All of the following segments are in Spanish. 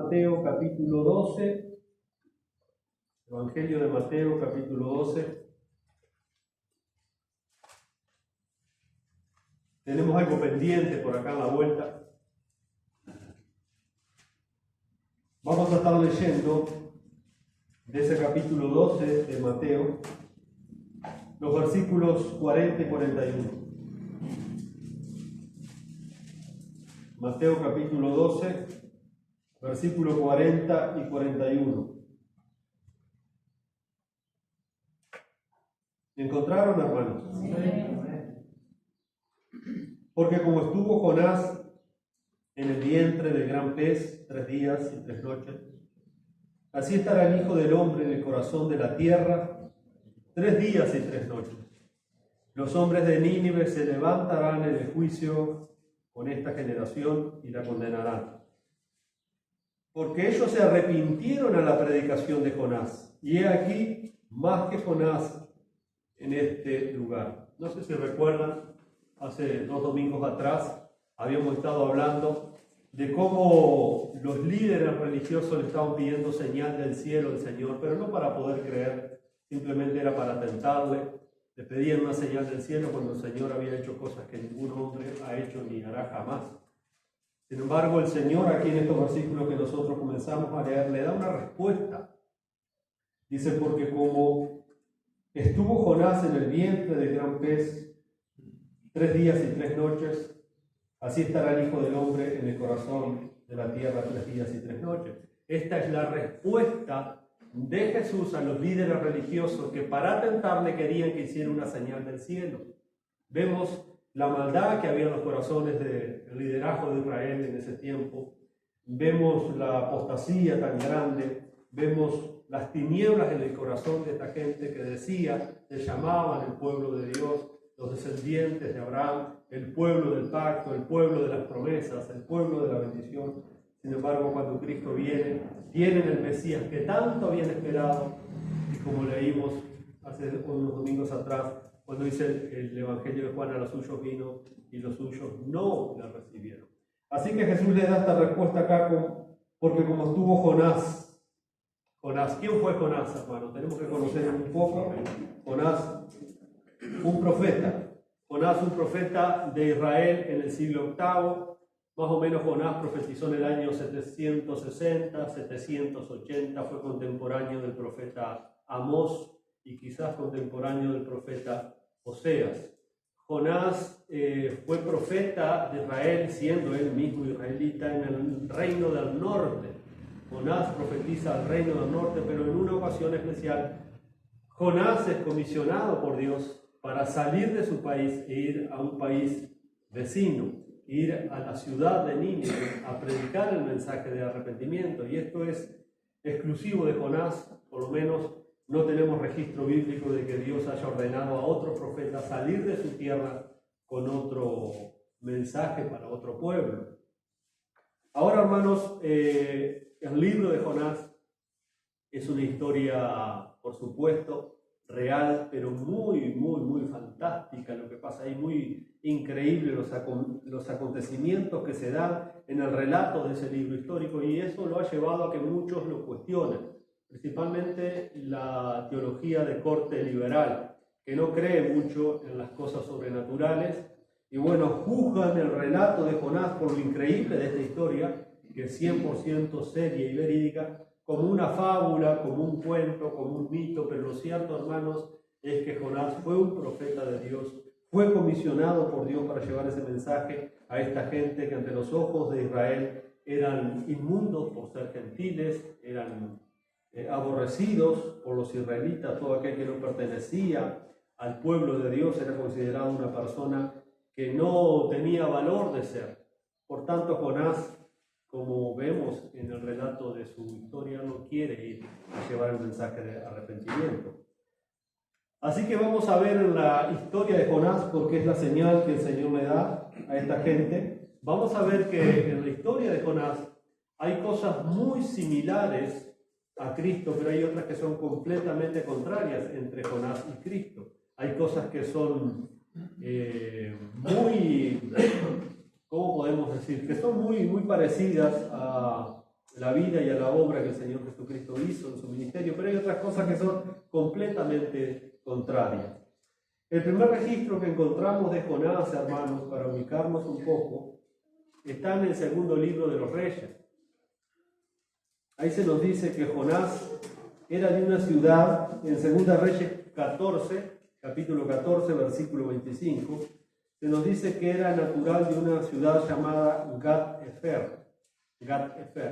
Mateo capítulo 12, Evangelio de Mateo capítulo 12. Tenemos algo pendiente por acá en la vuelta. Vamos a estar leyendo de ese capítulo 12 de Mateo, los versículos 40 y 41. Mateo capítulo 12, versículos 40 y 41. ¿Encontraron, hermanos? Sí. Porque como estuvo Jonás en el vientre del gran pez 3 días y 3 noches, así estará el Hijo del Hombre en el corazón de la tierra 3 días y 3 noches. Los hombres de Nínive se levantarán en el juicio con esta generación y la condenarán, porque ellos se arrepintieron a la predicación de Jonás, y he aquí más que Jonás en este lugar. No sé si recuerdan, hace 2 domingos atrás habíamos estado hablando de cómo los líderes religiosos le estaban pidiendo señal del cielo al Señor, pero no para poder creer, simplemente era para tentarle. Le pedían una señal del cielo cuando el Señor había hecho cosas que ningún hombre ha hecho ni hará jamás. Sin embargo, el Señor aquí en estos versículos que nosotros comenzamos a leer le da una respuesta. Dice, porque como estuvo Jonás en el vientre del gran pez 3 días y 3 noches, así estará el Hijo del Hombre en el corazón de la tierra 3 días y 3 noches. Esta es la respuesta de Jesús a los líderes religiosos que para tentarle querían que hiciera una señal del cielo. Vemos la maldad que había en los corazones del liderazgo de Israel en ese tiempo. Vemos la apostasía tan grande. Vemos las tinieblas en el corazón de esta gente que decía, se llamaban el pueblo de Dios, los descendientes de Abraham, el pueblo del pacto, el pueblo de las promesas, el pueblo de la bendición. Sin embargo, cuando Cristo viene, tienen el Mesías que tanto habían esperado, y como leímos hace unos domingos atrás, cuando dice el Evangelio de Juan, a los suyos vino y los suyos no la recibieron. Así que Jesús le da esta respuesta acá, porque como estuvo Jonás, ¿quién fue Jonás, hermano? Tenemos que conocer un poco. Jonás, un profeta. Jonás, un profeta de Israel en el siglo VIII. Más o menos Jonás profetizó en el año 760, 780, fue contemporáneo del profeta Amós y quizás contemporáneo del profeta Oseas. Jonás fue profeta de Israel, siendo él mismo israelita, en el reino del norte. Jonás profetiza al reino del norte, pero en una ocasión especial, Jonás es comisionado por Dios para salir de su país e ir a un país vecino, ir a la ciudad de Nínive a predicar el mensaje de arrepentimiento. Y esto es exclusivo de Jonás, por lo menos no tenemos registro bíblico de que Dios haya ordenado a otro profeta salir de su tierra con otro mensaje para otro pueblo. Ahora, hermanos, el libro de Jonás es una historia, por supuesto, real, pero muy, muy, muy fantástica lo que pasa ahí, muy increíble los acontecimientos que se dan en el relato de ese libro histórico, y eso lo ha llevado a que muchos lo cuestionen, principalmente la teología de corte liberal, que no cree mucho en las cosas sobrenaturales, y bueno, juzgan el relato de Jonás por lo increíble de esta historia, que es 100% seria y verídica, como una fábula, como un cuento, como un mito, pero lo cierto, hermanos, es que Jonás fue un profeta de Dios, fue comisionado por Dios para llevar ese mensaje a esta gente que ante los ojos de Israel eran inmundos por ser gentiles, eran aborrecidos por los israelitas. Todo aquel que no pertenecía al pueblo de Dios era considerado una persona que no tenía valor de ser. Por tanto, Jonás, como vemos en el relato de su historia, no quiere ir a llevar el mensaje de arrepentimiento. Así que vamos a ver en la historia de Jonás, porque es la señal que el Señor le da a esta gente. Vamos a ver que en la historia de Jonás hay cosas muy similares a Cristo, pero hay otras que son completamente contrarias entre Jonás y Cristo. Hay cosas que son muy, ¿cómo podemos decir? Que son muy, muy parecidas a la vida y a la obra que el Señor Jesucristo hizo en su ministerio, pero hay otras cosas que son completamente contrarias. El primer registro que encontramos de Jonás, hermanos, para ubicarnos un poco, está en el segundo libro de los Reyes. Ahí se nos dice que Jonás era de una ciudad, en Segunda Reyes 14, capítulo 14, versículo 25, se nos dice que era natural de una ciudad llamada Gat-Efer.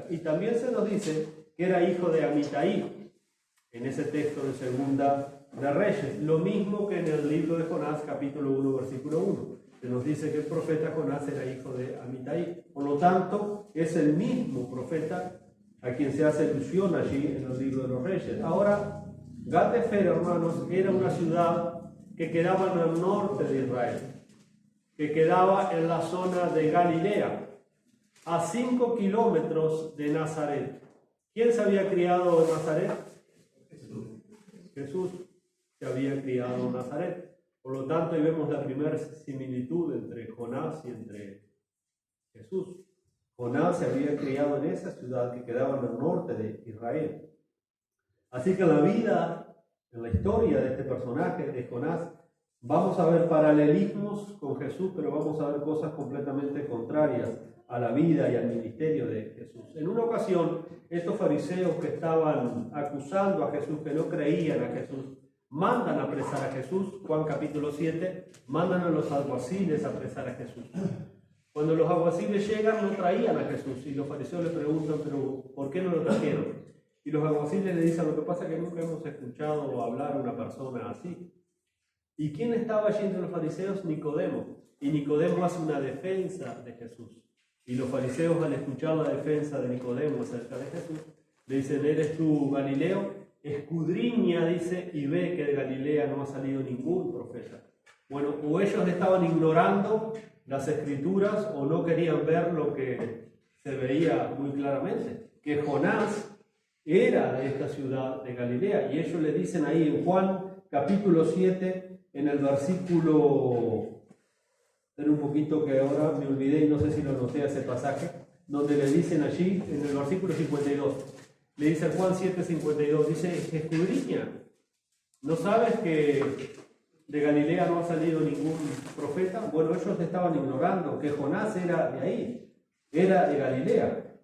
Y también se nos dice que era hijo de Amitai, en ese texto de Segunda de Reyes, lo mismo que en el libro de Jonás, capítulo 1, versículo 1. Se nos dice que el profeta Jonás era hijo de Amitai. Por lo tanto, es el mismo profeta a quien se hace alusión allí en el libro de los Reyes. Ahora, Gat-Efer, hermanos, era una ciudad que quedaba en el norte de Israel, que quedaba en la zona de Galilea, a 5 kilómetros de Nazaret. ¿Quién se había criado en Nazaret? Jesús se había criado en Nazaret. Por lo tanto, ahí vemos la primera similitud entre Jonás y entre Jesús. Jonás se había criado en esa ciudad que quedaba en el norte de Israel. Así que en la vida, en la historia de este personaje, de Jonás, vamos a ver paralelismos con Jesús, pero vamos a ver cosas completamente contrarias a la vida y al ministerio de Jesús. En una ocasión, estos fariseos que estaban acusando a Jesús, que no creían a Jesús, mandan a apresar a Jesús. Juan capítulo 7, mandan a los alguaciles a apresar a Jesús. Cuando los alguaciles llegan, no traían a Jesús, y los fariseos le preguntan, pero ¿por qué no lo trajeron? Y los alguaciles le dicen, lo que pasa es que nunca hemos escuchado hablar a una persona así. ¿Y quién estaba allí entre los fariseos? Nicodemo. Y Nicodemo hace una defensa de Jesús. Y los fariseos, al escuchar la defensa de Nicodemo acerca de Jesús, le dicen, ¿eres tú Galileo? Escudriña, dice, y ve que de Galilea no ha salido ningún profeta. Bueno, o ellos estaban ignorando las escrituras o no querían ver lo que se veía muy claramente, que Jonás era de esta ciudad de Galilea. Y ellos le dicen ahí en Juan capítulo 7, en el versículo... Espera un poquito que ahora me olvidé y no sé si lo anoté ese pasaje, donde le dicen allí, en el versículo 52, le dice Juan 7:52, dice, escudriña, ¿no sabes que de Galilea no ha salido ningún profeta? Bueno, ellos estaban ignorando que Jonás era de ahí, era de Galilea.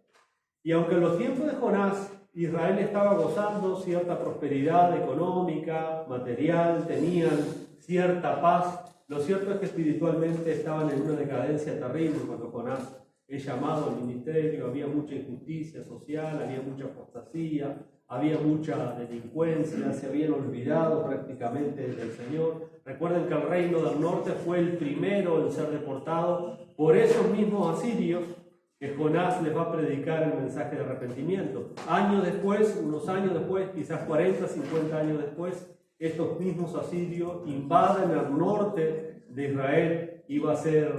Y aunque en los tiempos de Jonás, Israel estaba gozando cierta prosperidad económica, material, tenían cierta paz, lo cierto es que espiritualmente estaban en una decadencia terrible cuando Jonás es llamado al ministerio. Había mucha injusticia social, había mucha apostasía, había mucha delincuencia, se habían olvidado prácticamente del Señor. Recuerden que el reino del norte fue el primero en ser deportado por esos mismos asirios que Jonás les va a predicar el mensaje de arrepentimiento. Años después, unos años después, quizás 40, 50 años después, estos mismos asirios invaden el norte de Israel. Iba a ser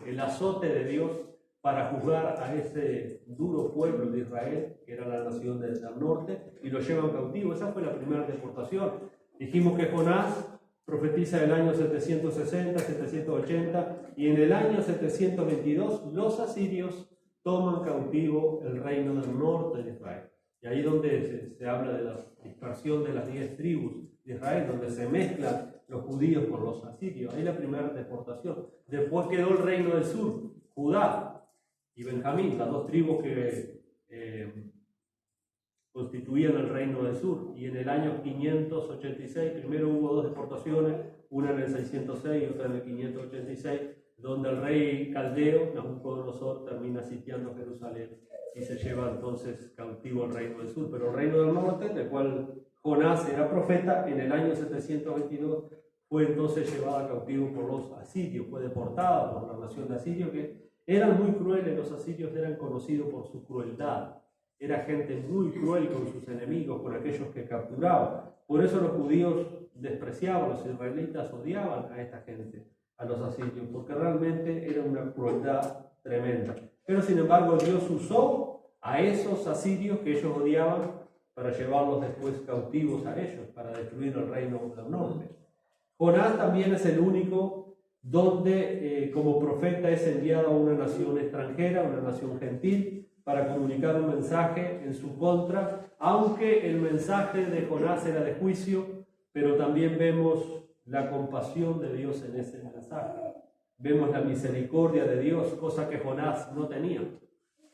el azote de Dios para juzgar a ese duro pueblo de Israel, que era la nación del norte, y lo llevan cautivo. Esa fue la primera deportación. Dijimos que Jonás profetiza el año 760, 780, y en el año 722 los asirios toman cautivo el reino del norte de Israel. Y ahí donde se habla de la dispersión de las 10 tribus de Israel, donde se mezclan los judíos con los asirios. Ahí la primera deportación. Después quedó el reino del sur, Judá y Benjamín, las dos tribus que constituían el reino del sur. Y en el año 586, primero hubo dos deportaciones, una en el 606 y otra en el 586, donde el rey caldeo, Nabucodonosor, termina sitiando Jerusalén y se lleva entonces cautivo el reino del sur. Pero el reino del norte, del cual Jonás era profeta, en el año 722 fue entonces llevada cautivo por los asirios, fue deportada por la nación de Asirio, que eran muy crueles. Los asirios eran conocidos por su crueldad, era gente muy cruel con sus enemigos, con aquellos que capturaban. Por eso los judíos despreciaban, los israelitas odiaban a esta gente, a los asirios, porque realmente era una crueldad tremenda. Pero sin embargo Dios usó a esos asirios que ellos odiaban para llevarlos después cautivos a ellos, para destruir el reino del norte. Jonás también es el único donde como profeta es enviado a una nación extranjera, una nación gentil, para comunicar un mensaje en su contra, aunque el mensaje de Jonás era de juicio, pero también vemos la compasión de Dios en ese mensaje. Vemos la misericordia de Dios, cosa que Jonás no tenía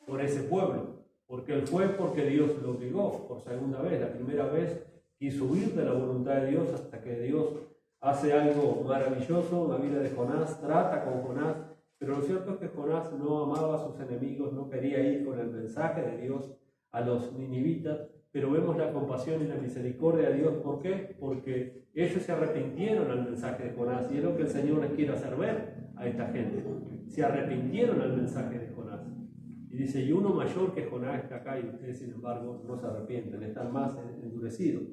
por ese pueblo, porque él fue porque Dios lo obligó por segunda vez. La primera vez quiso huir de la voluntad de Dios hasta que Dios hace algo maravilloso en la vida de Jonás, trata con Jonás, pero lo cierto es que Jonás no amaba a sus enemigos, no quería ir con el mensaje de Dios a los ninivitas, pero vemos la compasión y la misericordia de Dios. ¿Por qué? Porque ellos se arrepintieron al mensaje de Jonás, y es lo que el Señor les quiere hacer ver a esta gente. Se arrepintieron al mensaje de Jonás. Y dice, y uno mayor que Jonás está acá, y ustedes sin embargo no se arrepienten, están más endurecidos.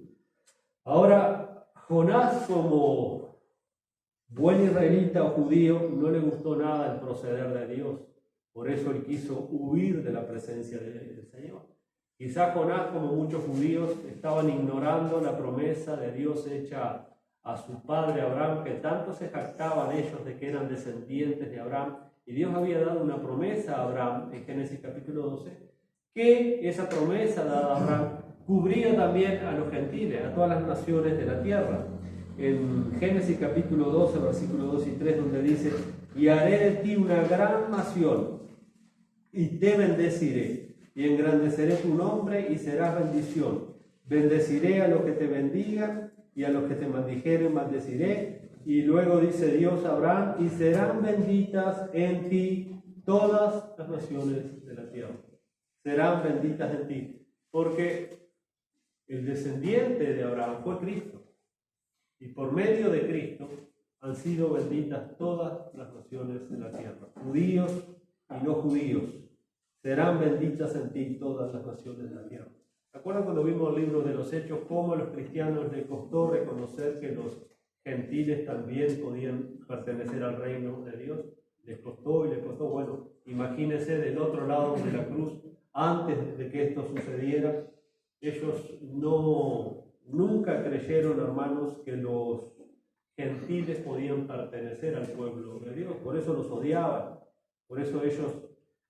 Ahora, Jonás, como buen israelita o judío, no le gustó nada el proceder de Dios. Por eso él quiso huir de la presencia del Señor. Quizá Jonás, como muchos judíos, estaban ignorando la promesa de Dios hecha a su padre Abraham, que tanto se jactaban ellos de que eran descendientes de Abraham. Y Dios había dado una promesa a Abraham en Génesis capítulo 12, que esa promesa dada a Abraham cubría también a los gentiles, a todas las naciones de la tierra. En Génesis capítulo 12, versículos 2 y 3, donde dice, y haré de ti una gran nación, y te bendeciré, y engrandeceré tu nombre, y serás bendición. Bendeciré a los que te bendigan, y a los que te maldijeren maldeciré. Y luego dice Dios a Abraham, y serán benditas en ti todas las naciones de la tierra. Serán benditas en ti, porque el descendiente de Abraham fue Cristo. Y por medio de Cristo han sido benditas todas las naciones de la tierra, judíos y no judíos. Serán benditas en ti todas las naciones de la tierra. ¿Se acuerdan cuando vimos el libro de los Hechos, cómo a los cristianos les costó reconocer que los gentiles también podían pertenecer al reino de Dios? Les costó y les costó. Bueno, imagínense del otro lado de la cruz, antes de que esto sucediera, ellos nunca creyeron, hermanos, que los gentiles podían pertenecer al pueblo de Dios. Por eso los odiaban. Por eso ellos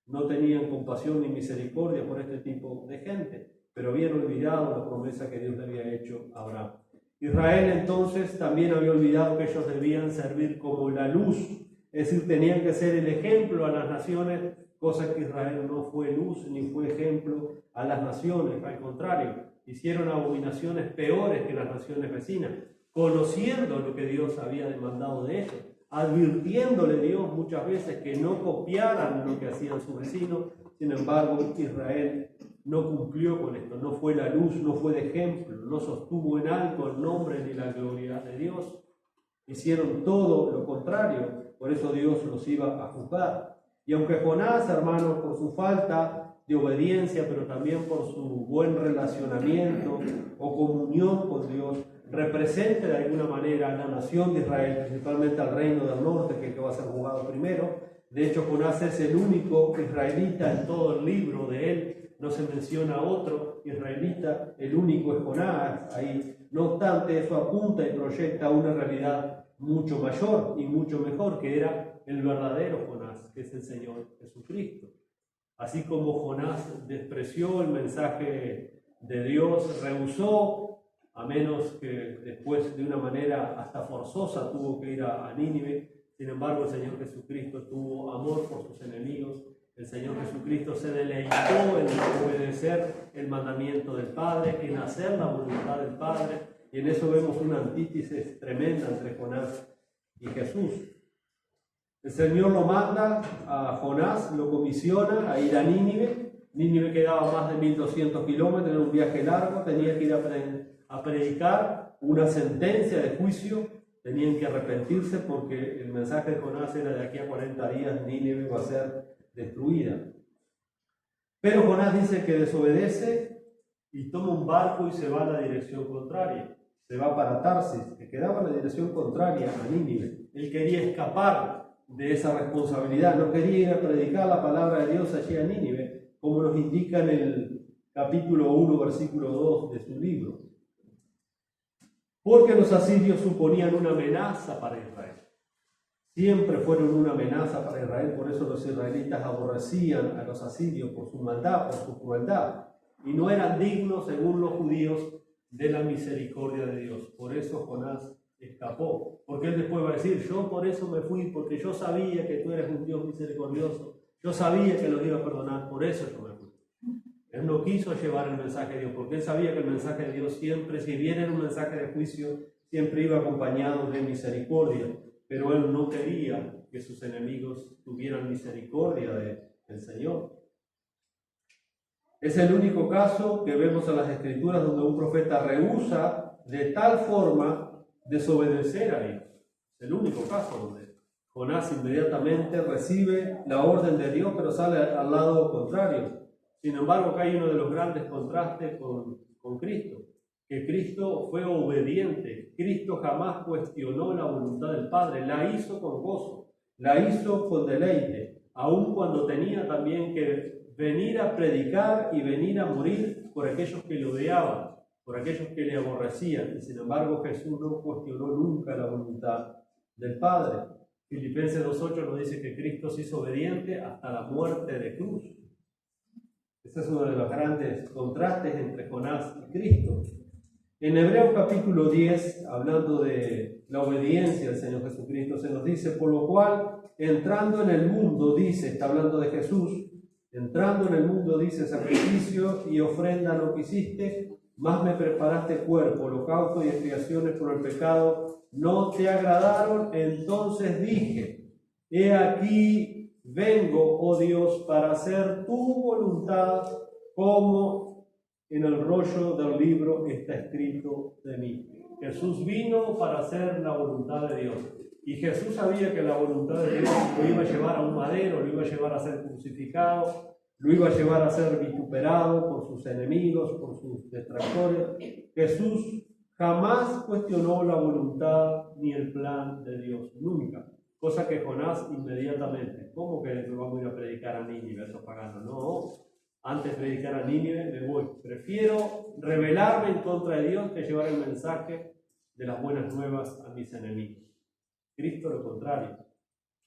no tenían compasión ni misericordia por este tipo de gente, pero habían olvidado la promesa que Dios le había hecho a Abraham. Israel entonces también había olvidado que ellos debían servir como la luz, es decir, tenían que ser el ejemplo a las naciones, cosa que Israel no fue luz ni fue ejemplo a las naciones, al contrario, hicieron abominaciones peores que las naciones vecinas, conociendo lo que Dios había demandado de ellos, advirtiéndole Dios muchas veces que no copiaran lo que hacían sus vecinos. Sin embargo, Israel no cumplió con esto, no fue la luz, no fue de ejemplo, no sostuvo en alto el nombre ni la gloria de Dios. Hicieron todo lo contrario, por eso Dios los iba a juzgar. Y aunque Jonás, hermanos, por su falta de obediencia, pero también por su buen relacionamiento o comunión con Dios, representa de alguna manera a la nación de Israel, principalmente al reino del norte, que es el que va a ser juzgado primero. De hecho, Jonás es el único israelita en todo el libro de él, no se menciona otro israelita, el único es Jonás ahí. No obstante, eso apunta y proyecta a una realidad mucho mayor y mucho mejor, que era el verdadero Jonás, que es el Señor Jesucristo. Así como Jonás despreció el mensaje de Dios, rehusó, a menos que después de una manera hasta forzosa tuvo que ir a Nínive. Sin embargo, el Señor Jesucristo tuvo amor por sus enemigos. El Señor Jesucristo se deleitó en obedecer el mandamiento del Padre, en hacer la voluntad del Padre. Y en eso vemos una antítesis tremenda entre Jonás y Jesús. El Señor lo manda a Jonás, lo comisiona a ir a Nínive. Nínive quedaba más de 1200 kilómetros, era un viaje largo, tenía que ir a predicar una sentencia de juicio, tenían que arrepentirse porque el mensaje de Jonás era de aquí a 40 días Nínive va a ser destruida. Pero Jonás dice que desobedece y toma un barco y se va a la dirección contraria. Se va para Tarsis, que quedaba en la dirección contraria a Nínive. Él quería escapar de esa responsabilidad, no quería ir a predicar la palabra de Dios allí a Nínive, como nos indica en el capítulo 1, versículo 2 de su libro. Porque los asirios suponían una amenaza para Israel. siempre fueron una amenaza para Israel, por eso los israelitas aborrecían a los asirios por su maldad, por su crueldad, y no eran dignos, según los judíos, de la misericordia de Dios. Por eso Jonás escapó, porque él después va a decir: yo por eso me fui, porque yo sabía que tú eres un Dios misericordioso, yo sabía que los iba a perdonar, por eso yo me fui. Él no quiso llevar el mensaje de Dios, porque él sabía que el mensaje de Dios siempre, si bien era un mensaje de juicio, siempre iba acompañado de misericordia, pero él no quería que sus enemigos tuvieran misericordia del Señor. Es el único caso que vemos en las Escrituras donde un profeta rehúsa de tal forma desobedecer a Dios. Es el único caso donde Jonás inmediatamente recibe la orden de Dios, pero sale al lado contrario. Sin embargo, acá hay uno de los grandes contrastes con Cristo, que Cristo fue obediente. Cristo jamás cuestionó la voluntad del Padre, la hizo con gozo, la hizo con deleite, aun cuando tenía también que venir a predicar y venir a morir por aquellos que le odiaban, por aquellos que le aborrecían. Y sin embargo, Jesús no cuestionó nunca la voluntad del Padre. Filipenses 2:8 nos dice que Cristo se hizo obediente hasta la muerte de cruz. Ese es uno de los grandes contrastes entre Jonás y Cristo. En Hebreos capítulo 10, hablando de la obediencia del Señor Jesucristo, se nos dice: por lo cual, entrando en el mundo, dice, está hablando de Jesús, entrando en el mundo, dice, sacrificio y ofrenda no quisiste, más me preparaste cuerpo, holocausto y expiaciones por el pecado, no te agradaron, entonces dije: he aquí vengo, oh Dios, para hacer tu voluntad, como en el rollo del libro está escrito de mí. Jesús vino para hacer la voluntad de Dios. Y Jesús sabía que la voluntad de Dios lo iba a llevar a un madero, lo iba a llevar a ser crucificado, lo iba a llevar a ser vituperado por sus enemigos, por sus detractores. Jesús jamás cuestionó la voluntad ni el plan de Dios, nunca. Cosa que Jonás inmediatamente: ¿cómo que me vamos a ir a predicar a Nínive, a esos paganos? No, antes de predicar a Nínive me voy. Prefiero rebelarme en contra de Dios que llevar el mensaje de las buenas nuevas a mis enemigos. Cristo lo contrario.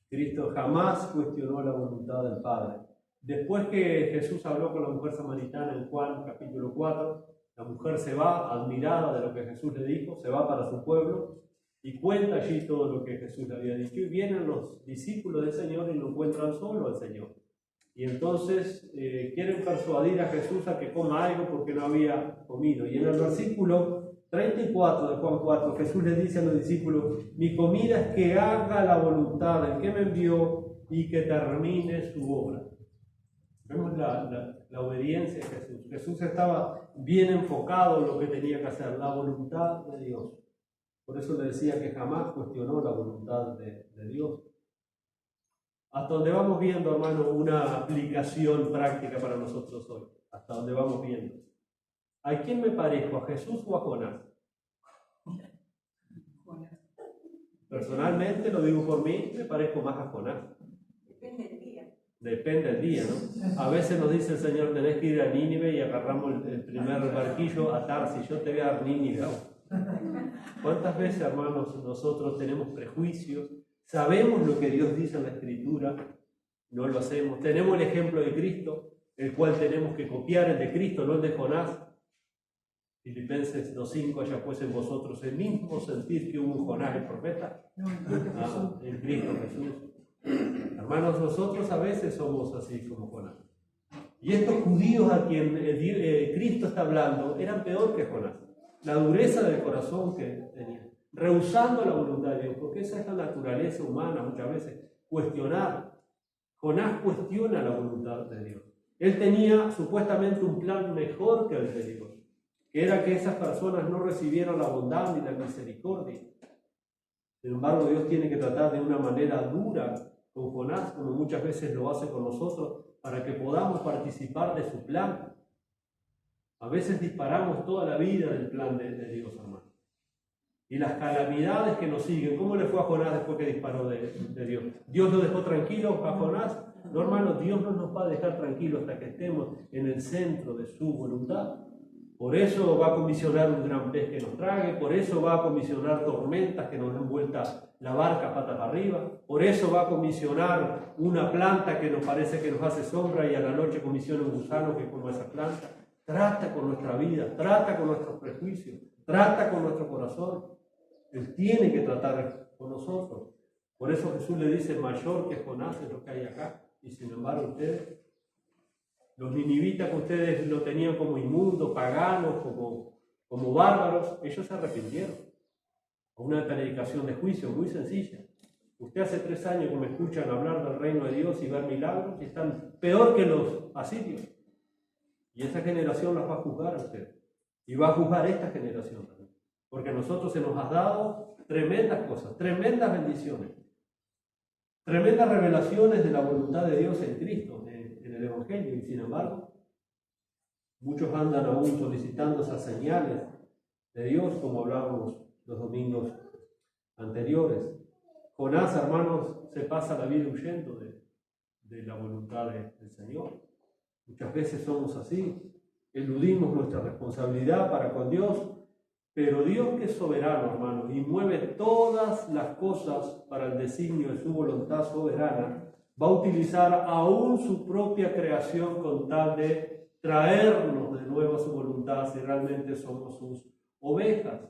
Cristo jamás cuestionó la voluntad del Padre. Después que Jesús habló con la mujer samaritana en Juan capítulo 4, la mujer se va admirada de lo que Jesús le dijo, se va para su pueblo y cuenta allí todo lo que Jesús le había dicho. Y vienen los discípulos del Señor y lo encuentran solo al Señor. Y entonces quieren persuadir a Jesús a que coma algo porque no había comido. Y en el versículo 34 de Juan 4, Jesús le dice a los discípulos: mi comida es que haga la voluntad del que me envió y que termine su obra. Vemos la obediencia de Jesús. Jesús estaba bien enfocado en lo que tenía que hacer, la voluntad de Dios. Por eso le decía que jamás cuestionó la voluntad de Dios. Hasta donde vamos viendo, hermano, una aplicación práctica para nosotros hoy. Hasta donde vamos viendo. ¿A quién me parezco? ¿A Jesús o a Jonás? Personalmente, lo digo por mí, me parezco más a Jonás. Depende del día. Depende del día, ¿no? A veces nos dice el Señor: tenés que ir a Nínive, y agarramos el primer barquillo a Tarsis. Yo te voy a dar Nínive. ¿Cuántas veces, hermanos, nosotros tenemos prejuicios? Sabemos lo que Dios dice en la Escritura, no lo hacemos. Tenemos el ejemplo de Cristo, el cual tenemos que copiar, el de Cristo, no el de Jonás. Filipenses 2:5: haya pues en vosotros el mismo sentir que hubo en Jonás el profeta. En Cristo Jesús. Hermanos, nosotros a veces somos así como Jonás. Y estos judíos a quien Cristo está hablando eran peor que Jonás. La dureza del corazón que tenían, rehusando la voluntad de Dios, porque esa es la naturaleza humana muchas veces, cuestionar. Jonás cuestiona la voluntad de Dios. Él tenía supuestamente un plan mejor que el de Dios, que era que esas personas no recibieran la bondad ni la misericordia. Sin embargo, Dios tiene que tratar de una manera dura con Jonás, como muchas veces lo hace con nosotros, para que podamos participar de su plan. A veces disparamos toda la vida del plan de Dios, hermano. Y las calamidades que nos siguen, ¿cómo le fue a Jonás después que disparó de Dios? ¿Dios lo dejó tranquilo a Jonás? No, hermano, Dios no nos va a dejar tranquilos hasta que estemos en el centro de su voluntad. Por eso va a comisionar un gran pez que nos trague, por eso va a comisionar tormentas que nos den vuelta la barca patas para arriba, por eso va a comisionar una planta que nos parece que nos hace sombra y a la noche comisiona un gusano que come esa planta. Trata con nuestra vida, trata con nuestros prejuicios, trata con nuestro corazón. Él tiene que tratar con nosotros. Por eso Jesús le dice, mayor que Jonás es lo que hay acá. Y sin embargo ustedes, los ninivitas que ustedes lo tenían como inmundos, paganos, como bárbaros, ellos se arrepintieron. Una predicación de juicio muy sencilla. Usted hace 3 años que me escuchan hablar del reino de Dios y ver milagros y están peor que los asirios. Y esa generación las va a juzgar a ustedes. Y va a juzgar esta generación también. Porque a nosotros se nos ha dado tremendas cosas, tremendas bendiciones, tremendas revelaciones de la voluntad de Dios en Cristo, en el Evangelio. Y sin embargo, muchos andan aún solicitando esas señales de Dios, como hablábamos los domingos anteriores. Jonás, hermanos, se pasa la vida huyendo de la voluntad del Señor. Muchas veces somos así, eludimos nuestra responsabilidad para con Dios, pero Dios, que es soberano, hermanos, y mueve todas las cosas para el designio de su voluntad soberana, va a utilizar aún su propia creación con tal de traernos de nuevo a su voluntad si realmente somos sus ovejas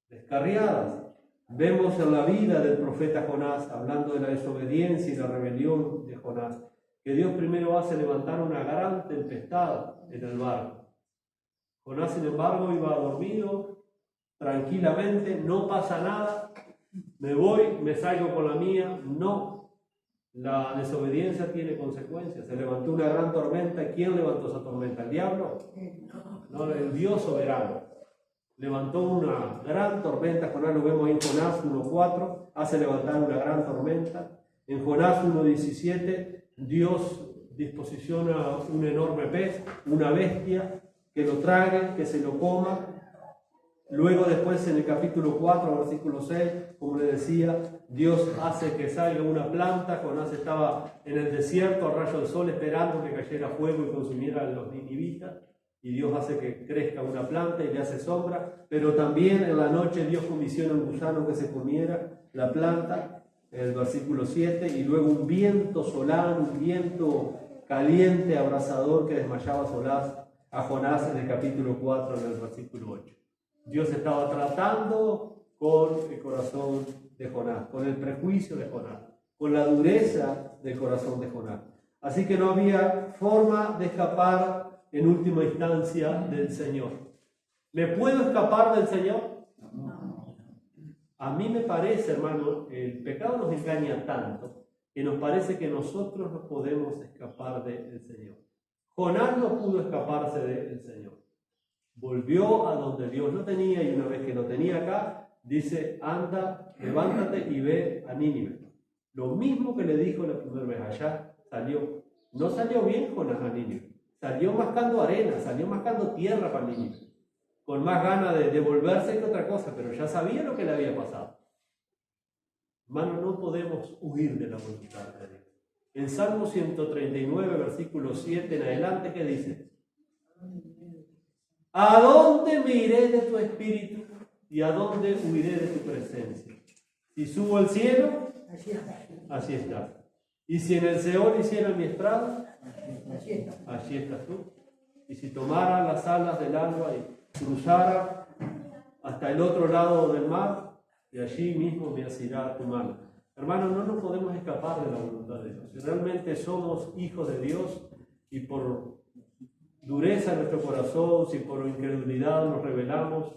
descarriadas. Vemos en la vida del profeta Jonás, hablando de la desobediencia y la rebelión de Jonás, que Dios primero hace levantar una gran tempestad en el barco. Jonás, sin embargo, iba dormido, tranquilamente, no pasa nada, me voy, me salgo con la mía. No, la desobediencia tiene consecuencias. Se levantó una gran tormenta. ¿Quién levantó esa tormenta? ¿El diablo? No, el Dios soberano. Levantó una gran tormenta. Jonás, lo vemos ahí en Jonás 1:4, hace levantar una gran tormenta. En Jonás 1:17, Dios disposiciona un enorme pez, una bestia, que lo trague, que se lo coma. Luego después en el capítulo 4, versículo 6, como le decía, Dios hace que salga una planta. Jonás estaba en el desierto al rayo del sol esperando que cayera fuego y consumiera a los ninivitas. Y Dios hace que crezca una planta y le hace sombra. Pero también en la noche Dios comisiona un gusano que se comiera la planta. El versículo 7, y luego un viento solano, un viento caliente, abrasador, que desmayaba a Jonás en el capítulo 4, en el versículo 8. Dios estaba tratando con el corazón de Jonás, con el prejuicio de Jonás, con la dureza del corazón de Jonás. Así que no había forma de escapar en última instancia del Señor. ¿Me puedo escapar del Señor? A mí me parece, hermano, el pecado nos engaña tanto que nos parece que nosotros no podemos escapar del Señor. Jonás no pudo escaparse del Señor. Volvió a donde Dios lo tenía, y una vez que lo tenía acá, dice, anda, levántate y ve a Nínive. Lo mismo que le dijo la primera vez, allá salió. No salió bien Jonás a Nínive. Salió mascando arena, salió mascando tierra para Nínive, con más ganas de devolverse que otra cosa, pero ya sabía lo que le había pasado. Hermano, no podemos huir de la voluntad de Dios. En Salmo 139, versículo 7 en adelante, ¿qué dice? ¿A dónde me iré de tu espíritu y a dónde huiré de tu presencia? Si subo al cielo, allí estás. Y si en el Seol hiciera mi estrado, allí estás tú. Y si tomara las alas del alba y cruzara hasta el otro lado del mar, y allí mismo me asirá tu mano. Hermanos, no nos podemos escapar de la voluntad de Dios. Si realmente somos hijos de Dios y por dureza en nuestro corazón, si por incredulidad nos rebelamos,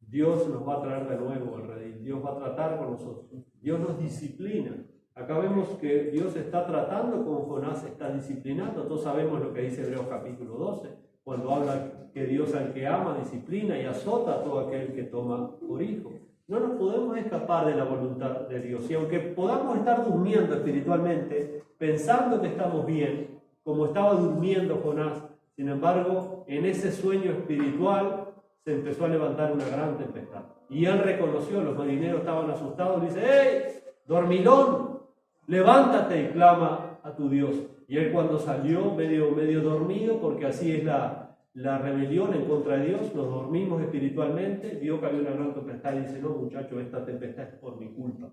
Dios nos va a traer de nuevo al redil. Dios va a tratar con nosotros. Dios nos disciplina. Acá vemos que Dios está tratando con Jonás, está disciplinando. Todos sabemos lo que dice Hebreos capítulo 12, cuando habla que Dios al que ama disciplina y azota a todo aquel que toma por hijo. No nos podemos escapar de la voluntad de Dios. Y aunque podamos estar durmiendo espiritualmente, pensando que estamos bien, como estaba durmiendo Jonás, sin embargo, en ese sueño espiritual se empezó a levantar una gran tempestad. Y él reconoció, los marineros estaban asustados, y dice, ¡hey, dormilón! Levántate y clama a tu Dios. Y él, cuando salió medio dormido, porque así es la la rebelión en contra de Dios, nos dormimos espiritualmente, vio que había una gran tempestad y dice, no muchacho, esta tempestad es por mi culpa.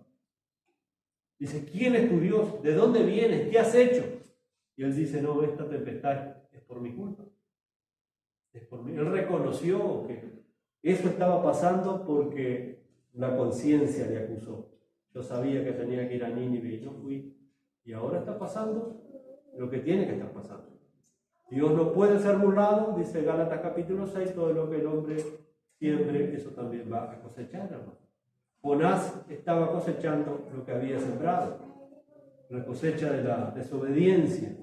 Dice, ¿quién es tu Dios? ¿De dónde vienes? ¿Qué has hecho? Y él dice, no, esta tempestad es por mi culpa. Es por mí. Él reconoció que eso estaba pasando porque la conciencia le acusó. Yo sabía que tenía que ir a Nínive y no fui. Y ahora está pasando lo que tiene que estar pasando. Dios no puede ser burlado, dice Gálatas capítulo 6, todo lo que el hombre siembre, eso también va a cosechar, hermano. Jonás estaba cosechando lo que había sembrado, la cosecha de la desobediencia.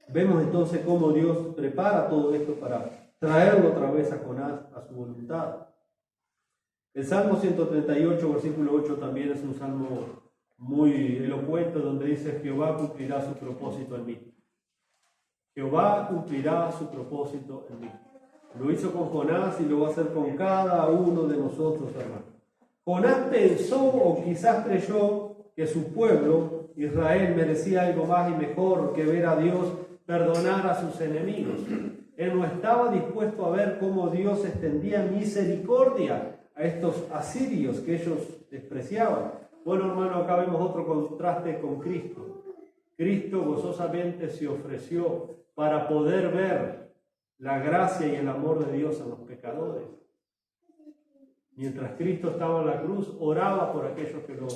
Vemos entonces cómo Dios prepara todo esto para traerlo otra vez a Jonás a su voluntad. El Salmo 138, versículo 8 también es un salmo muy elocuente donde dice, Jehová cumplirá su propósito en mí. Jehová cumplirá su propósito en mí. Lo hizo con Jonás y lo va a hacer con cada uno de nosotros, hermanos. Jonás pensó o quizás creyó que su pueblo, Israel, merecía algo más y mejor que ver a Dios perdonar a sus enemigos. Él no estaba dispuesto a ver cómo Dios extendía misericordia a estos asirios que ellos despreciaban. Bueno, hermano, acá vemos otro contraste con Cristo. Cristo gozosamente se ofreció para poder ver la gracia y el amor de Dios a los pecadores. Mientras Cristo estaba en la cruz, oraba por aquellos que lo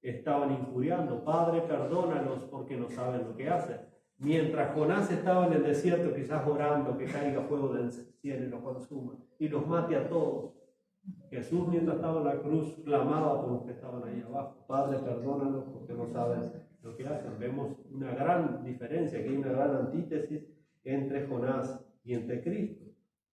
estaban injuriando. Padre, perdónalos porque no saben lo que hacen. Mientras Jonás estaba en el desierto, quizás orando que caiga fuego del cielo y los consuma y los mate a todos. Jesús, mientras estaba en la cruz, clamaba por los que estaban ahí abajo. Padre, perdónalos porque no saben lo que hacen. Vemos una gran diferencia, que hay una gran antítesis entre Jonás y entre Cristo.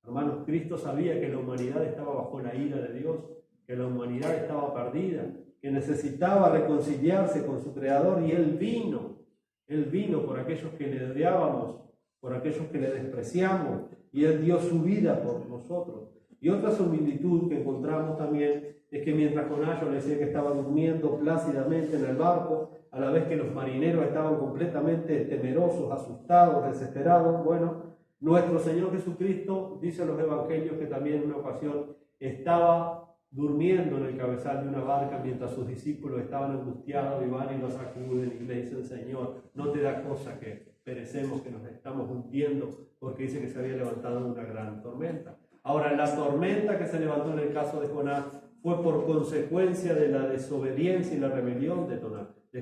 Hermanos, Cristo sabía que la humanidad estaba bajo la ira de Dios, que la humanidad estaba perdida, que necesitaba reconciliarse con su Creador y Él vino por aquellos que le odiábamos, por aquellos que le despreciamos y Él dio su vida por nosotros. Y otra similitud que encontramos también es que mientras Jonás, yo le decía que estaba durmiendo plácidamente en el barco, a la vez que los marineros estaban completamente temerosos, asustados, desesperados, bueno, nuestro Señor Jesucristo dice en los evangelios que también en una ocasión estaba durmiendo en el cabezal de una barca mientras sus discípulos estaban angustiados y van y lo sacuden y le dicen, Señor, no te da cosa que perecemos, que nos estamos hundiendo, porque dice que se había levantado una gran tormenta. Ahora, la tormenta que se levantó en el caso de Jonás fue por consecuencia de la desobediencia y la rebelión de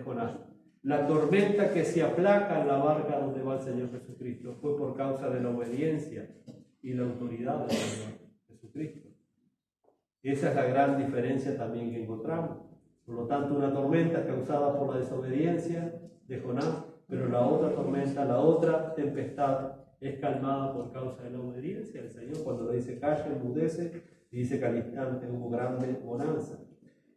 Jonás. La tormenta que se aplaca en la barca donde va el Señor Jesucristo fue por causa de la obediencia y la autoridad del Señor Jesucristo. Esa es la gran diferencia también que encontramos. Por lo tanto, una tormenta es causada por la desobediencia de Jonás, pero la otra tormenta, la otra tempestad es calmada por causa de la obediencia del Señor. Cuando le dice calla, enmudece, y dice que al instante hubo grande bonanza.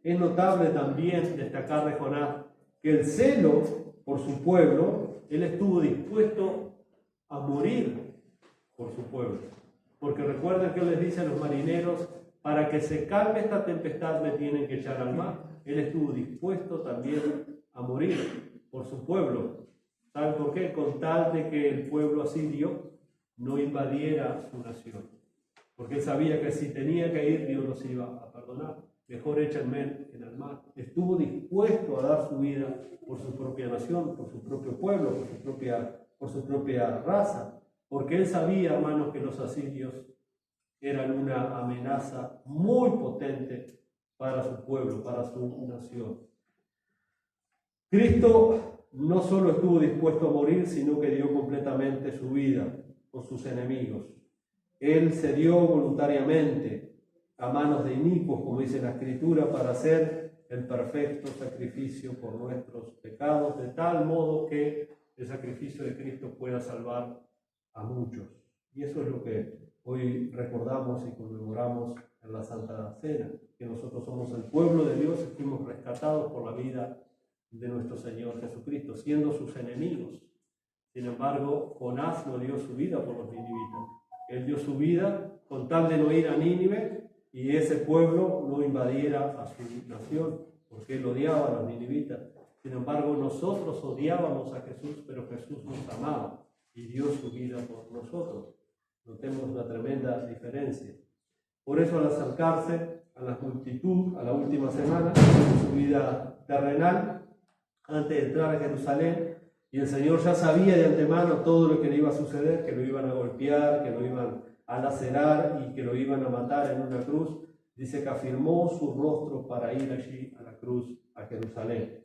Es notable también destacar de Jonás que el celo por su pueblo, él estuvo dispuesto a morir por su pueblo. Porque recuerden que él les dice a los marineros, para que se calme esta tempestad me tienen que echar al mar. Él estuvo dispuesto también a morir por su pueblo. ¿Saben por qué? Con tal de que el pueblo asirio no invadiera su nación. Porque él sabía que si tenía que ir, Dios los iba a perdonar. Mejor échenme en el mar. Estuvo dispuesto a dar su vida por su propia nación, por su propio pueblo, por su propia raza. Porque él sabía, hermanos, que los asirios eran una amenaza muy potente para su pueblo, para su nación. Cristo no solo estuvo dispuesto a morir, sino que dio completamente su vida por sus enemigos. Él se dio voluntariamente a manos de inicuos, como dice la Escritura, para hacer el perfecto sacrificio por nuestros pecados, de tal modo que el sacrificio de Cristo pueda salvar a muchos. Y eso es lo que hoy recordamos y conmemoramos en la Santa Cena, que nosotros somos el pueblo de Dios y fuimos rescatados por la vida de nuestro Señor Jesucristo, siendo sus enemigos. Sin embargo, Jonás no dio su vida por los ninivitas. Él dio su vida con tal de no ir a Nínive y ese pueblo no invadiera a su nación, porque él odiaba a los ninivitas. Sin embargo, nosotros odiábamos a Jesús, pero Jesús nos amaba y dio su vida por nosotros. Notemos una tremenda diferencia. Por eso al acercarse a la multitud, a la última semana de su vida terrenal, antes de entrar a Jerusalén, y el Señor ya sabía de antemano todo lo que le iba a suceder, que lo iban a golpear, que lo iban a lacerar y que lo iban a matar en una cruz, dice que afirmó su rostro para ir allí a la cruz, a Jerusalén.